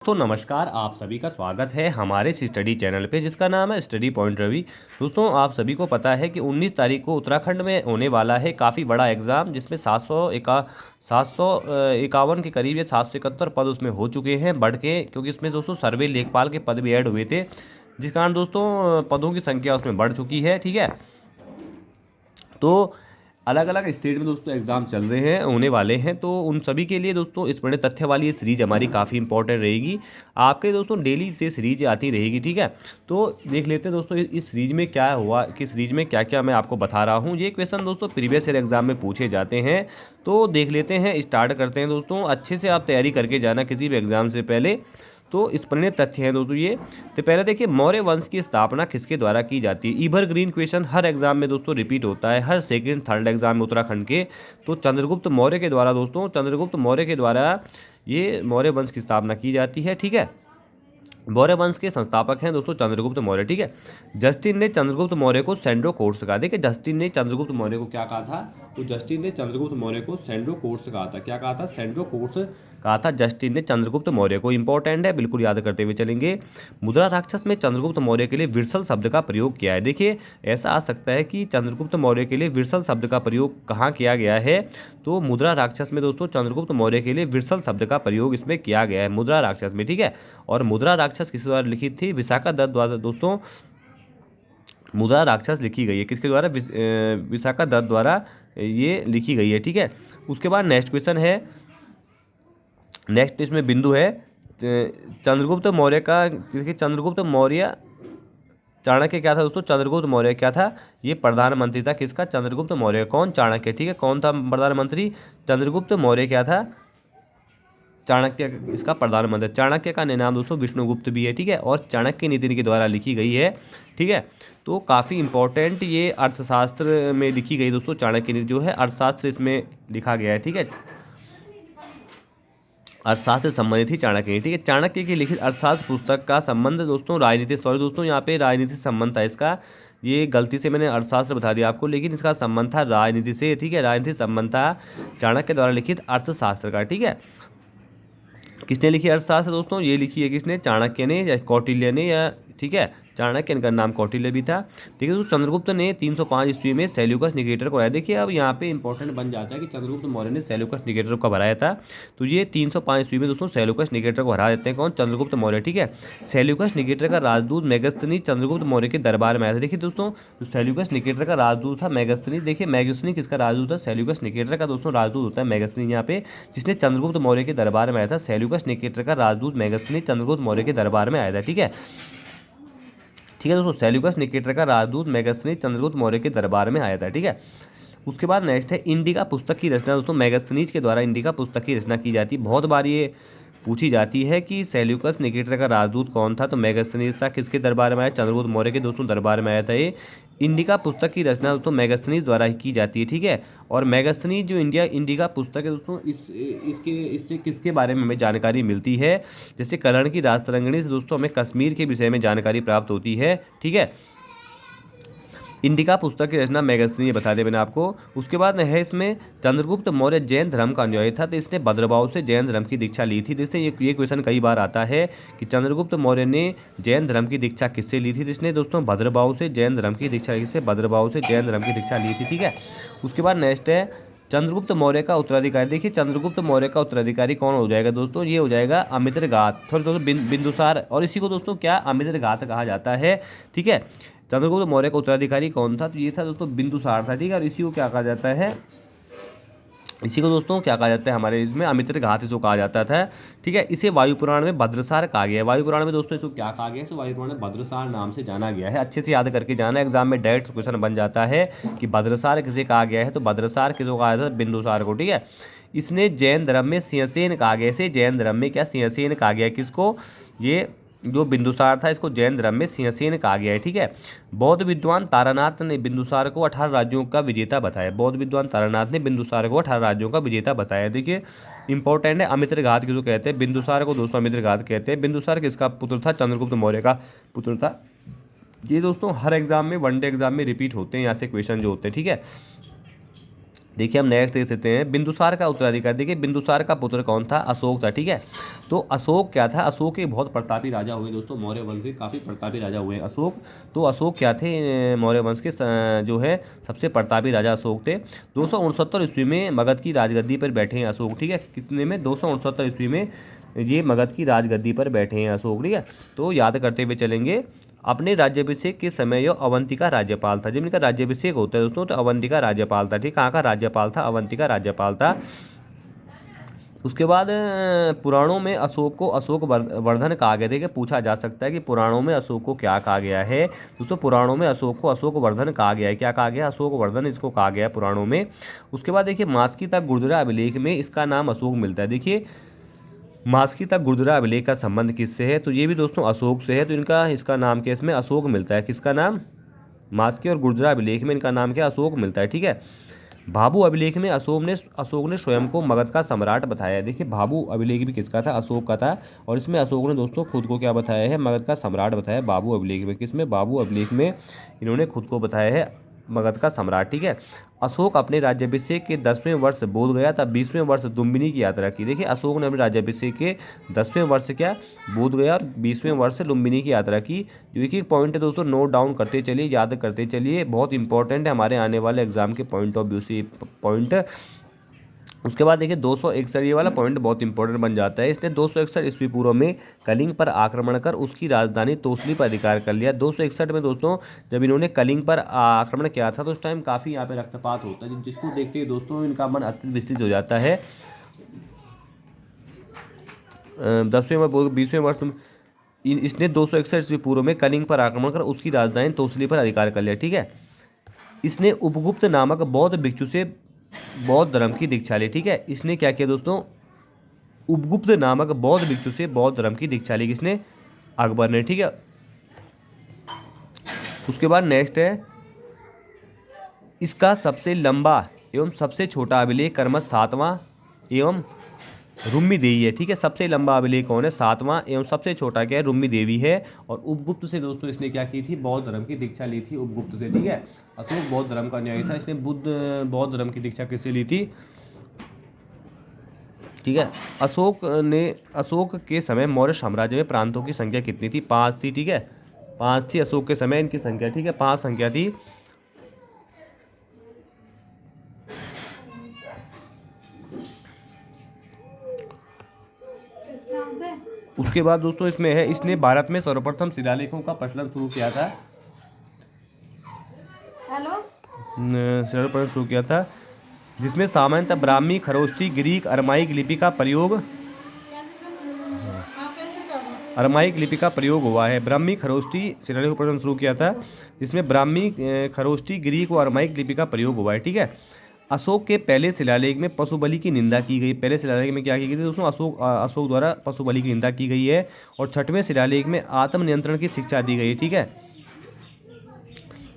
तो नमस्कार, आप सभी का स्वागत है हमारे इस स्टडी चैनल पे जिसका नाम है स्टडी पॉइंट रवि। दोस्तों, आप सभी को पता है कि 19 तारीख को उत्तराखंड में होने वाला है काफ़ी बड़ा एग्ज़ाम, जिसमें 751 के करीब या 771 पद उसमें हो चुके हैं बढ़ के, क्योंकि इसमें दोस्तों सर्वे लेखपाल के पद भी ऐड हुए थे, जिस कारण दोस्तों पदों की संख्या उसमें बढ़ चुकी है। ठीक है, तो अलग अलग स्टेट में दोस्तों एग्जाम चल रहे हैं, होने वाले हैं, तो उन सभी के लिए दोस्तों इस बड़े तथ्य वाली ये सीरीज हमारी काफ़ी इंपॉर्टेंट रहेगी। आपके दोस्तों डेली से सीरीज आती रहेगी। ठीक है, तो देख लेते हैं दोस्तों इस सीरीज में क्या हुआ, कि सीरीज में क्या क्या मैं आपको बता रहा हूँ। ये क्वेश्चन दोस्तों प्रीवियस ईयर एग्जाम में पूछे जाते हैं, तो देख लेते हैं, स्टार्ट करते हैं दोस्तों। अच्छे से आप तैयारी करके जाना किसी भी एग्जाम से पहले। तो इस पर तथ्य हैं दोस्तों ये। तो पहले देखिए, मौर्य वंश की स्थापना किसके द्वारा की जाती है। एवरग्रीन क्वेश्चन हर एग्जाम में दोस्तों रिपीट होता है, हर सेकंड थर्ड एग्जाम में उत्तराखंड के। तो चंद्रगुप्त मौर्य के द्वारा दोस्तों, चंद्रगुप्त मौर्य के द्वारा ये मौर्य वंश की स्थापना की जाती है। ठीक है, मौर्य वंश के संस्थापक हैं दोस्तों चंद्रगुप्त मौर्य। ठीक है, जस्टिन ने चंद्रगुप्त मौर्य को सेंड्रो कोर्स कहा। देखिए, जस्टिन ने चंद्रगुप्त मौर्य को क्या कहा था, तो जस्टिन ने चंद्रगुप्त मौर्य को सेंड्रो कोर्स कहा था। क्या कहा था, सेंड्रो कोर्स कहा था जस्टिन ने चंद्रगुप्त मौर्य को। इंपॉर्टेंट है, बिल्कुल याद करते हुए चलेंगे। मुद्रा राक्षस में चंद्रगुप्त मौर्य के लिए विरसल शब्द का प्रयोग किया है। देखिए, ऐसा आ सकता है कि चंद्रगुप्त मौर्य के लिए विरसल शब्द का प्रयोग कहाँ किया गया है, तो मुद्रा राक्षस में दोस्तों चंद्रगुप्त मौर्य के लिए विरसल शब्द का प्रयोग इसमें किया गया है, मुद्रा राक्षस में। ठीक है, और मुद्रा राक्षस किस द्वारा लिखित थी, विशाखा दत्त द्वारा दोस्तों मुद्रा राक्षस लिखी गई है। किसके द्वारा, विशाखा दत्त द्वारा ये लिखी गई है। ठीक है, उसके बाद नेक्स्ट क्वेश्चन है, नेक्स्ट इसमें बिंदु है चंद्रगुप्त मौर्य का। देखिए, चंद्रगुप्त मौर्य चाणक्य क्या था दोस्तों, चंद्रगुप्त मौर्य क्या था, ये प्रधानमंत्री था। किसका, चंद्रगुप्त मौर्य। कौन, चाणक्य। ठीक है, कौन था प्रधानमंत्री, चंद्रगुप्त मौर्य क्या था, चाणक्य इसका प्रधानमंत्री। चाणक्य का नाम दोस्तों विष्णुगुप्त भी है। ठीक है, और चाणक्य नीति के द्वारा लिखी गई है। ठीक है, तो काफ़ी इंपॉर्टेंट ये अर्थशास्त्र में लिखी गई दोस्तों, चाणक्य नीति जो है अर्थशास्त्र इसमें लिखा गया है। ठीक है, अर्थशास्त्र से संबंधित ही चाणक्य नीति। ठीक है, चाणक्य की लिखित अर्थशास्त्र पुस्तक का संबंध दोस्तों राजनीति, सॉरी दोस्तों यहाँ पे राजनीति से संबंध था इसका, ये गलती से मैंने अर्थशास्त्र बता दिया आपको, लेकिन इसका संबंध था राजनीति से। ठीक है, राजनीति संबंध था चाणक्य द्वारा लिखित अर्थशास्त्र का। ठीक है, किसने लिखी अर्थशास्त्र दोस्तों, ये लिखी है किसने, चाणक्य ने या कौटिल्य ने, या ठीक है, चाणक्य, इनका नाम कौटिल्य भी था। देखिए दोस्तों, चंद्रगुप्त ने 305 ईस्वी में सेल्यूकस निकेटर को हराया। देखिए, अब यहाँ पे इंपॉर्टेंट बन जाता है कि चंद्रगुप्त मौर्य ने सेल्यूकस निकेटर को हराया था। तो ये 305 ईस्वी में दोस्तों सेल्यूकस निकेटर को हरा देते हैं। कौन, चंद्रगुप्त मौर्य। ठीक है, सेल्यूकस निकेटर का राजदूत मेगस्थनी चंद्रगुप्त मौर्य के दरबार में आया था। देखिए दोस्तों, जो सेल्यूकस निकेटर का राजदूत था मेगस्थनी। देखिए, मेगस्थनी किसका राजदूत था, सेल्यूकस निकेटर का दोस्तों राजदूत होता है मेगस्थनी यहाँ पे, जिसने चंद्रगुप्त मौर्य के दरबार में आया था। सेल्यूकस निकेटर का राजदूत मेगस्थनी चंद्रगुप्त मौर्य के दरबार में आया था। ठीक है, ठीक है दोस्तों, सेल्यूकस निकेटर का राजदूत मेगस्थनी चंद्रगुप्त मौर्य के दरबार में आया था। ठीक है, उसके बाद नेक्स्ट है इंडिका पुस्तक की रचना। दोस्तों, मेगस्थनीज के द्वारा इंडिका पुस्तक की रचना की जाती है। बहुत बार ये पूछी जाती है कि सेल्यूकस निकेटर का राजदूत कौन था, तो मेगस्थनीज था। किसके दरबार में आया, चंद्रगुप्त मौर्य के दोस्तों दरबार में आया था ये। इंडिका पुस्तक की रचना दोस्तों मेगस्थनीज द्वारा ही की जाती है। ठीक है, और मेगस्थनीज जो इंडिका पुस्तक है दोस्तों, इससे किसके बारे में हमें जानकारी मिलती है, जैसे कर्ण की राजतरंगिणी से दोस्तों हमें कश्मीर के विषय में जानकारी प्राप्त होती है। ठीक है, इंडिका पुस्तक की रचना मेगस्थनी बता दें मैंने आपको। उसके बाद है इसमें चंद्रगुप्त मौर्य जैन धर्म का अनुयायी था, तो इसने भद्रभाव से जैन धर्म की दीक्षा ली थी। जिससे ये क्वेश्चन कई बार आता है कि चंद्रगुप्त मौर्य ने जैन धर्म की दीक्षा किससे ली थी, जिसने दोस्तों भद्रभाव से जैन धर्म की दीक्षा, किससे, भद्रभाव से जैन धर्म की दीक्षा ली थी। ठीक है, उसके बाद नेक्स्ट है चंद्रगुप्त मौर्य का उत्तराधिकारी। देखिए, चंद्रगुप्त मौर्य का उत्तराधिकारी कौन हो जाएगा दोस्तों, ये हो जाएगा अमित्रघात, थोड़ा दोस्तों बिंदुसार, और इसी को दोस्तों क्या, अमित्रघात कहा जाता है। ठीक है, चंद्रगुप्त मौर्य का उत्तराधिकारी कौन था, तो ये था दोस्तों बिंदुसार था। ठीक है, और इसी को क्या कहा जाता है, इसी को दोस्तों क्या कहा जाता है, हमारे इसमें अमित्रघात इसको कहा जाता था। ठीक है, इसे वायुपुराण में भद्रसार कहा गया है। वायुपुराण में दोस्तों इसको क्या कहा गया है, इसे वायुपुराण में भद्रसार नाम से जाना गया है। अच्छे से याद करके जाना, एग्जाम में डायरेक्ट क्वेश्चन बन जाता है कि भद्रसार किसे कहा गया है, तो भद्रसार किसको कहा जाता है, बिंदुसार को। ठीक है, इसने जैन धर्म में सिंहसेन कहा गया, इसे जैन धर्म में क्या, सिंहसेन कहा गया है। किसको, ये जो बिंदुसार था इसको जैन धर्म में सिंहसेन कहा गया है। ठीक है, बौद्ध विद्वान तारानाथ ने बिंदुसार को 18 राज्यों का विजेता बताया। बौद्ध विद्वान तारानाथ ने बिंदुसार को 18 राज्यों का विजेता बताया। देखिए, इंपॉर्टेंट है, अमित्रघात किसको कहते हैं, बिंदुसार को दोस्तों अमित्रघात कहते हैं। बिंदुसार किसका पुत्र था, चंद्रगुप्त मौर्य का पुत्र था। ये दोस्तों हर एग्जाम में, वनडे एग्जाम में रिपीट होते हैं यहाँ से क्वेश्चन जो होते हैं। ठीक है, देखिए हम नेक्स्ट देख सकते हैं बिंदुसार का उत्तराधिकारी। देखिए बिंदुसार का पुत्र कौन था? अशोक था। ठीक है, तो अशोक क्या था? अशोक एक बहुत प्रतापी राजा हुए दोस्तों, मौर्य वंश के काफ़ी प्रतापी राजा हुए अशोक। तो अशोक क्या थे? मौर्य वंश के जो है सबसे प्रतापी राजा अशोक थे। 269 ईस्वी में मगध की राजगद्दी पर बैठे हैं अशोक। ठीक है, कितने में? 269 ईस्वी में ये मगध की राजगद्दी पर बैठे हैं अशोक। ठीक है, तो याद करते हुए चलेंगे। अपने राज्याभिषेक के समय यह अवंतिका राज्यपाल था। जब इनका राज्याभिषेक होता है दोस्तों तो अवंतिका राज्यपाल था। ठीक, कहाँ का राज्यपाल था? अवंतिका राज्यपाल था। उसके बाद पुराणों में अशोक को अशोक वर्धन कहा गया। देखिए पूछा जा सकता है कि पुराणों में अशोक को क्या कहा गया है। दोस्तों पुराणों में अशोक को अशोक वर्धन कहा गया है। क्या कहा गया? अशोक वर्धन इसको कहा गया है पुराणों में। उसके बाद देखिए मास्कीता गुर्जरा अभिलेख में इसका नाम अशोक मिलता है। देखिए मास्कीता गुर्जरा अभिलेख का संबंध किससे है? तो ये भी दोस्तों अशोक से है। तो इनका इसका नाम क्या इसमें? अशोक मिलता है। किसका नाम? मास्की और गुर्जरा अभिलेख में इनका नाम क्या? अशोक मिलता है। ठीक है, भाभू अभिलेख में अशोक ने स्वयं को मगध का सम्राट बताया। देखिए भाभू अभिलेख भी किसका था? अशोक का था। और इसमें अशोक ने दोस्तों खुद को क्या बताया है? मगध का सम्राट बताया भाभू अभिलेख में। किसमें? भाभू अभिलेख में इन्होंने खुद को बताया है मगध का सम्राट। ठीक है, अशोक अपने राज्याभिषेक के 10वें वर्ष बोध गया था। 20वें वर्ष लुम्बिनी की यात्रा की। देखिए अशोक ने अपने राज्याभिषेक के 10वें वर्ष क्या बोध गया और 20वें वर्ष लुम्बिनी की यात्रा की। जो एक एक पॉइंट है दोस्तों नोट डाउन करते चलिए, याद करते चलिए, बहुत इंपॉर्टेंट है हमारे आने वाले एग्जाम के पॉइंट ऑफ व्यू से पॉइंट। उसके बाद देखिए 261 ये वाला पॉइंट बहुत इंपॉर्टेंट बन जाता है। इसने 261 ईस्वी पूर्व में कलिंग पर आक्रमण कर उसकी राजधानी तोसली पर अधिकार कर लिया। 261 में दोस्तों जब इन्होंने कलिंग पर आक्रमण किया था तो उस टाइम काफ़ी यहाँ पे रक्तपात होता है, जिसको देखते हुए दोस्तों इनका मन अत्यंत विचलित हो जाता है। 10वें वर्ष 20वें वर्ष इसने 261 ईस्वी पूर्व में कलिंग पर आक्रमण कर उसकी राजधानी तोसली पर अधिकार कर लिया। ठीक है, इसने उपगुप्त नामक बौद्ध भिक्षु से बौद्ध धर्म की दीक्षा ली। ठीक है, इसने क्या किया दोस्तों? उपगुप्त नामक बौद्ध भिक्षु से बौद्ध धर्म की दीक्षा ली। किसने? अकबर ने। ठीक है, उसके बाद नेक्स्ट है इसका सबसे लंबा एवं सबसे छोटा अभिलेख क्रमश 7वां एवं रुम्मी देवी है। ठीक है, सबसे लंबा अभिलेख कौन है? 7वां एवं सबसे छोटा क्या है? रुम्मी देवी है। और उपगुप्त से दोस्तों इसने क्या की थी? बौद्ध धर्म की दीक्षा ली थी उपगुप्त से। ठीक है, अशोक बौद्ध धर्म का अनुयायी था, इसने बौद्ध धर्म की दीक्षा किससे ली थी? ठीक है, अशोक के समय मौर्य साम्राज्य में प्रांतों की संख्या कितनी थी? 5 थी। ठीक है, 5 थी अशोक के समय इनकी संख्या। ठीक है, 5 संख्या थी। उसके बाद दोस्तों इसमें है इसने भारत में सर्वप्रथम शिलालेखों का प्रचलन शुरू किया था। सर्वप्रथम शुरू किया था जिसमें सामान्यतः ब्राह्मी, खरोष्ठी, ग्रीक, अरमाइक लिपि का प्रयोग हुआ है। ब्राह्मी खरोष्ठी शिलालेख प्रचलन शुरू किया था जिसमें ब्राह्मी, खरोष्ठी, ग्रीक और अरमाइक लिपि का प्रयोग हुआ है। ठीक है, अशोक के पहले शिलालेख में पशु बलि की निंदा की गई। पहले शिलालेख में क्या की गई थी दोस्तों? अशोक द्वारा पशु बलि की निंदा की गई है। और 6वें शिलालेख में आत्मनियंत्रण की शिक्षा दी गई है। ठीक है,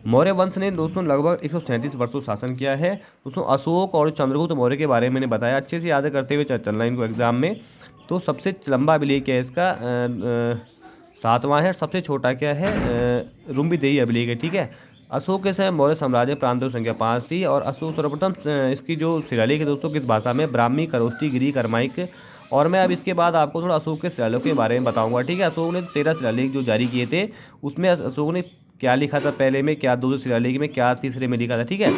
मौर्य वंश ने दोस्तों लगभग 137 वर्षों शासन किया है। दोस्तों अशोक और चंद्रगुप्त मौर्य के बारे में मैंने बताया, अच्छे से याद करते हुए चलना इनको एग्जाम में। तो सबसे लंबा अभिलेख क्या है इसका? 7वां है। सबसे छोटा क्या है? रुम्मी देवी अभिलेख है। ठीक है, अशोक के समय मौर्य साम्राज्य प्रांतों की संख्या 5 थी। और अशोक सर्वप्रथम इसकी जो शिलालेख है दोस्तों किस भाषा में? Brahmi, Kharoshthi, Greek, Aramaic. और मैं अब इसके बाद आपको थोड़ा अशोक के शिलालेख के बारे में बताऊंगा। ठीक है, अशोक ने 13 शिलालेख जो जारी किए थे उसमें अशोक ने क्या लिखा था पहले में, क्या दूसरे शिलालेख में, क्या तीसरे में लिखा था। ठीक है,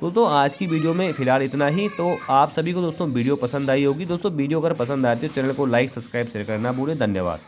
दोस्तों आज की वीडियो में फिलहाल इतना ही। तो आप सभी को दोस्तों वीडियो पसंद आई होगी। दोस्तों वीडियो अगर पसंद आती है तो चैनल को लाइक, सब्सक्राइब, शेयर करना भूलें। धन्यवाद।